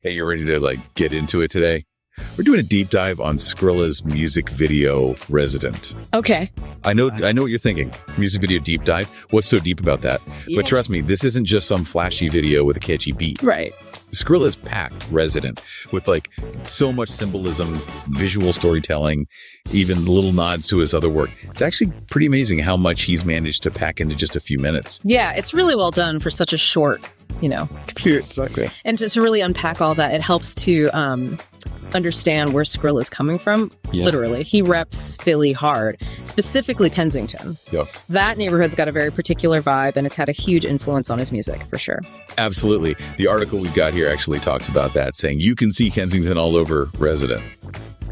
Hey, you ready to get into it today? We're doing a deep dive on Skrilla's music video Resident. Okay. I know what you're thinking. Music video deep dive. What's so deep about that? Yeah. But trust me, this isn't just some flashy video with a catchy beat. Right. Skrilla's packed Resident with so much symbolism, visual storytelling, even little nods to his other work. It's actually pretty amazing how much he's managed to pack into just a few minutes. Yeah, it's really well done for such a short, piece. Exactly. And to really unpack all that, it helps to understand where Skrilla is coming from. Yeah. Literally. He reps Philly hard, specifically Kensington. Yep. That neighborhood's got a very particular vibe, and it's had a huge influence on his music, for sure. Absolutely. The article we've got here actually talks about that, saying you can see Kensington all over Resident.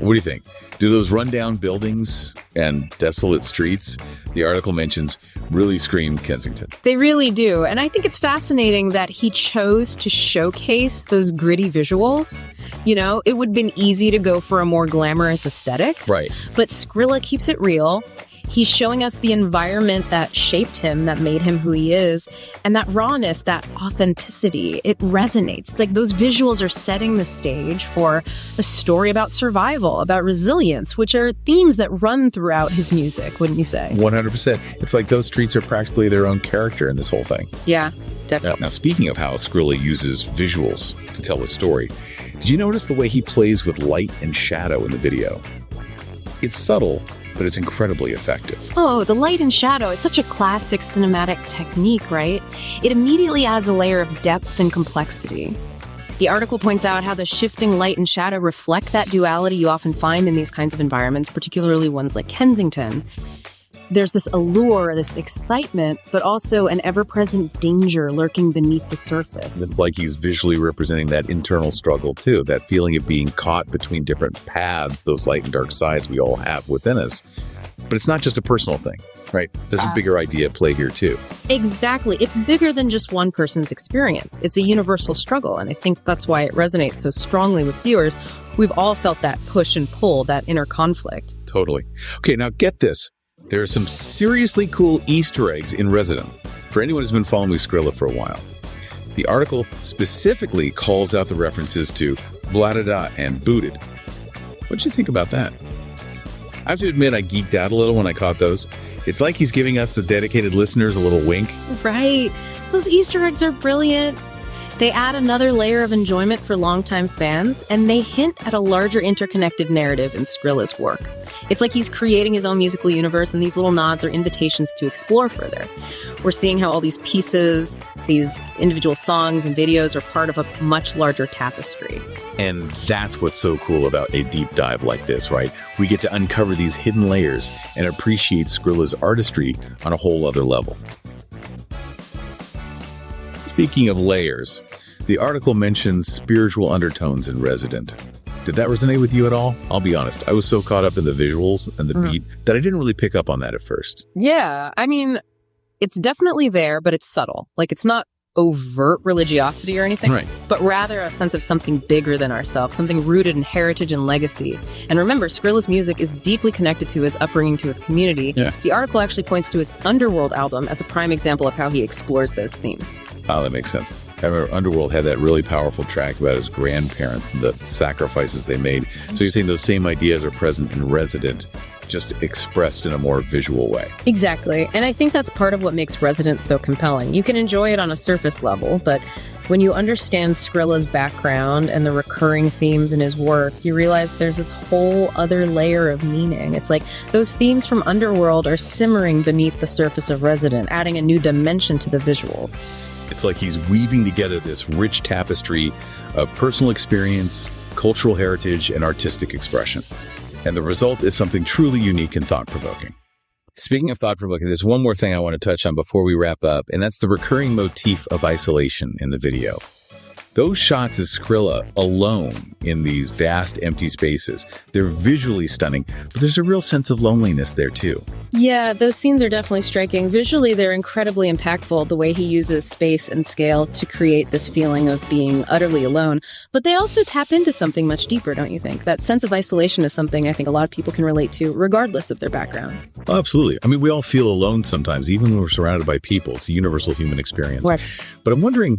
What do you think? Do those rundown buildings and desolate streets, the article mentions, really scream Kensington? They really do. And I think it's fascinating that he chose to showcase those gritty visuals. It would have been easy to go for a more glamorous aesthetic. Right. But Skrilla keeps it real. He's showing us the environment that shaped him, that made him who he is. And that rawness, that authenticity, it resonates. It's like those visuals are setting the stage for a story about survival, about resilience, which are themes that run throughout his music, wouldn't you say? 100%. It's like those streets are practically their own character in this whole thing. Yeah, definitely. Now, speaking of how Skrilla uses visuals to tell his story, did you notice the way he plays with light and shadow in the video? It's subtle, but it's incredibly effective. Oh, the light and shadow. It's such a classic cinematic technique, right? It immediately adds a layer of depth and complexity. The article points out how the shifting light and shadow reflect that duality you often find in these kinds of environments, particularly ones like Kensington. There's this allure, this excitement, but also an ever-present danger lurking beneath the surface. It's like he's visually representing that internal struggle, too, that feeling of being caught between different paths, those light and dark sides we all have within us. But it's not just a personal thing, right? There's a bigger idea at play here, too. Exactly. It's bigger than just one person's experience. It's a universal struggle, and I think that's why it resonates so strongly with viewers. We've all felt that push and pull, that inner conflict. Totally. Okay, now get this. There are some seriously cool Easter eggs in Resident for anyone who's been following Skrilla for a while. The article specifically calls out the references to blah-da-da and booted. What'd you think about that? I have to admit I geeked out a little when I caught those. It's like he's giving us, the dedicated listeners, a little wink. Right. Those Easter eggs are brilliant. They add another layer of enjoyment for longtime fans, and they hint at a larger interconnected narrative in Skrilla's work. It's like he's creating his own musical universe, and these little nods are invitations to explore further. We're seeing how all these pieces, these individual songs and videos are part of a much larger tapestry. And that's what's so cool about a deep dive like this, right? We get to uncover these hidden layers and appreciate Skrilla's artistry on a whole other level. Speaking of layers, the article mentions spiritual undertones in Resident. Did that resonate with you at all? I'll be honest. I was so caught up in the visuals and the beat that I didn't really pick up on that at first. Yeah, I mean, it's definitely there, but it's subtle. It's not overt religiosity or anything, right, but rather a sense of something bigger than ourselves, something rooted in heritage and legacy. And remember, Skrilla's music is deeply connected to his upbringing, to his community. Yeah. The article actually points to his Underworld album as a prime example of how he explores those themes. Oh, that makes sense. I remember Underworld had that really powerful track about his grandparents and the sacrifices they made. So you're saying those same ideas are present in Resident, just expressed in a more visual way. Exactly. And I think that's part of what makes Resident so compelling. You can enjoy it on a surface level, but when you understand Skrilla's background and the recurring themes in his work, you realize there's this whole other layer of meaning. It's like those themes from Underworld are simmering beneath the surface of Resident, adding a new dimension to the visuals. It's like he's weaving together this rich tapestry of personal experience, cultural heritage, and artistic expression. And the result is something truly unique and thought-provoking. Speaking of thought-provoking, there's one more thing I want to touch on before we wrap up, and that's the recurring motif of isolation in the video. Those shots of Skrilla alone in these vast empty spaces, they're visually stunning, but there's a real sense of loneliness there too. Yeah, those scenes are definitely striking. Visually, they're incredibly impactful, the way he uses space and scale to create this feeling of being utterly alone. But they also tap into something much deeper, don't you think? That sense of isolation is something I think a lot of people can relate to, regardless of their background. Oh, absolutely. I mean, we all feel alone sometimes, even when we're surrounded by people. It's a universal human experience. Right. But I'm wondering,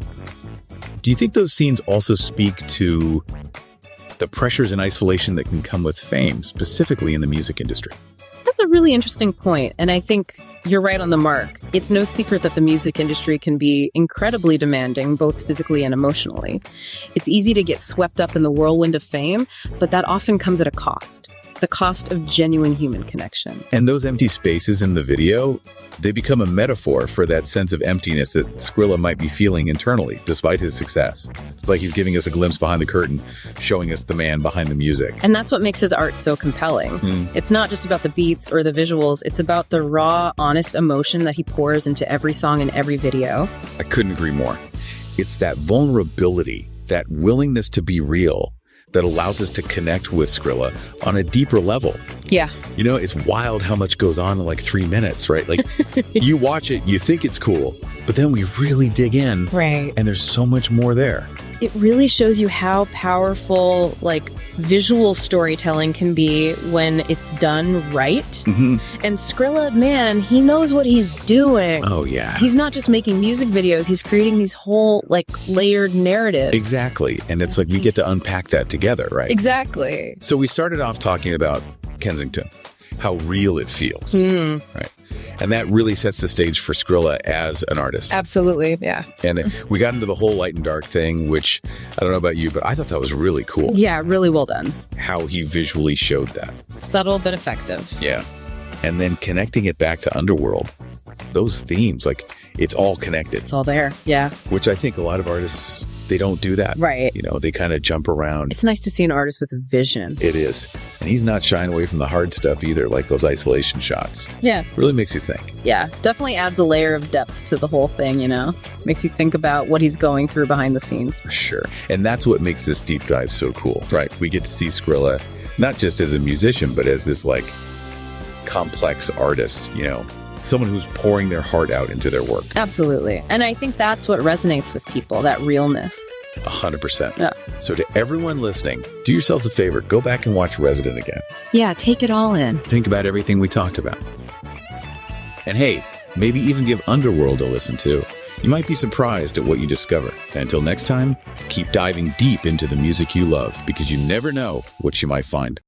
Do you think those scenes also speak to the pressures and isolation that can come with fame, specifically in the music industry? That's a really interesting point, and I think you're right on the mark. It's no secret that the music industry can be incredibly demanding, both physically and emotionally. It's easy to get swept up in the whirlwind of fame, but that often comes at a cost. The cost of genuine human connection. And those empty spaces in the video, they become a metaphor for that sense of emptiness that Skrilla might be feeling internally, despite his success. It's like he's giving us a glimpse behind the curtain, showing us the man behind the music. And that's what makes his art so compelling. It's not just about the beats or the visuals, it's about the raw, honest emotion that he pours into every song and every video. I couldn't agree more. It's that vulnerability, that willingness to be real, that allows us to connect with Skrilla on a deeper level. Yeah. You know, it's wild how much goes on in like 3 minutes, right? Like, you watch it, you think it's cool, but then we really dig in. Right. And there's so much more there. It really shows you how powerful, like, visual storytelling can be when it's done right. And Skrilla, man, he knows what he's doing. Oh, yeah. He's not just making music videos, he's creating these whole, like, layered narratives. Exactly. And it's like we get to unpack that together, right? Exactly. So we started off talking about Kensington, how real it feels, right? And that really sets the stage for Skrilla as an artist. Absolutely, yeah. And we got into the whole light and dark thing, which I don't know about you, but I thought that was really cool. Yeah, really well done. How he visually showed that. Subtle but effective. Yeah. And then connecting it back to Underworld. Those themes, like, it's all connected. It's all there, yeah. Which I think a lot of artists, they don't do that. Right. You know, they kind of jump around. It's nice to see an artist with a vision. It is. And he's not shying away from the hard stuff either, like those isolation shots. Yeah. Really makes you think. Yeah, definitely adds a layer of depth to the whole thing, you know? Makes you think about what he's going through behind the scenes. For sure. And that's what makes this deep dive so cool. Right. We get to see Skrilla, not just as a musician, but as this, like, complex artist, you know? Someone who's pouring their heart out into their work. Absolutely. And I think that's what resonates with people, that realness. 100%. Yeah. So to everyone listening, do yourselves a favor. Go back and watch Resident again. Yeah, take it all in. Think about everything we talked about. And hey, maybe even give Underworld a listen too. You might be surprised at what you discover. And until next time, keep diving deep into the music you love, because you never know what you might find.